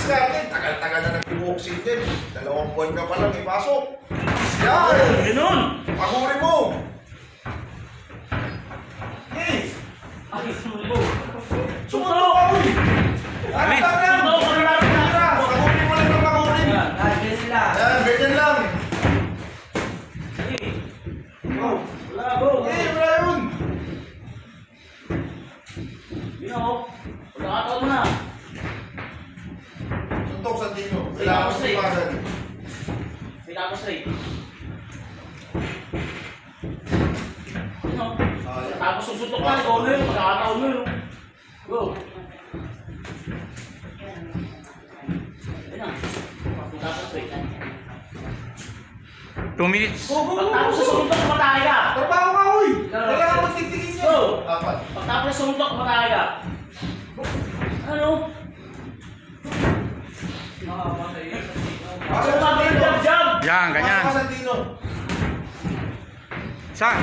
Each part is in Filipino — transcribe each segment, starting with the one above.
diskarte. Tagal-tagal na nag-boxing din. 2 buwan ka pa lang ipasok. Yan! Ganun! Pahuri mo! Eh! Ay, sumulo. Sumunod ka, uy! Ano lang lang? Pahuri mo lang ng pahuri. Ganyan sila. Yan, ganyan lang. Oh, wala, go. Eh, wala yun. Yun ako. Wala ka mo na. Suntok sa tino. Kailangan mo sipasan. Wala ko straight. Ano? Tapos susuntok ka, ikaw na yun. Magkakataon mo yun. Go. Ayun na. Tapos straight. 2 minutes. Pagtapos sa suntok, matay ka. Trabaho ka, uy! Kailangan mo titigin niya. Go. Apat. Pagtapos sa suntok, matay ka. Ano? Pasok Ano sa ba tino. yung jab? Yan, ganyan. Pasok ka sa tino. Saan?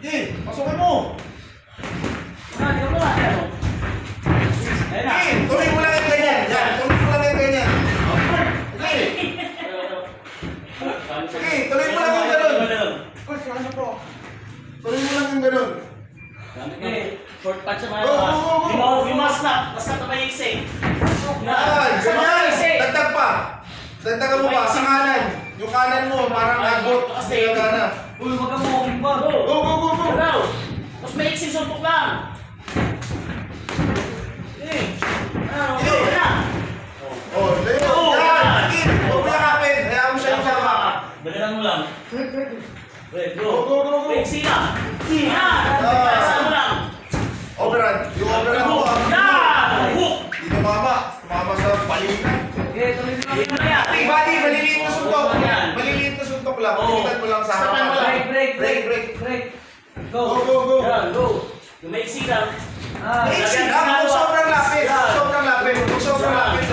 Eh, pasukin mo. Ano? Di ka mo nga. Ano? Ayun na. Eh, tuloy mo lang yung ganyan. Yan, tuloy mo lang yung ganyan. Eh, sige, tuloy mo lang yung ganun. Coach, ano po? Tuloy mo lang yung ganun. Short punch naman. Go, go, go, go. We must not. Basta ito may ising. Yan, ganyan. Dagdag pa. Dagdagan mo pa sa kanan. Yung kanan mo, parang agot. Kasi yung kanan. Uy, wag kang walking ba? Go. Go, go, go, go. Go. Tapos may ising suntok lang. Ano? Go na. Oh, layo. Oh, Yan, yan. sige. Huwag mo yakapin. Hayaan mo siya yung sama. Dalilan mo lang. Wait, Go, go, go, go. May ising na. Yan. Saan mo lang. Overrun. Yung overrun mo. Yan. Hook. Hindi tumama. Tumama sa balikan. Okay, tuloy mo Dito na yan. Bali, maliliit na suntok. Yan. Maliliit na suntok lang. Oo. Pilitan mo lang sa Sapan mo lang. harapan. Break. Go, go, go. Yan, go. Yung may ising lang. Ah, Easy lang. Kung sobrang lapit. Kung sobrang lapit. Kung sobrang lapit.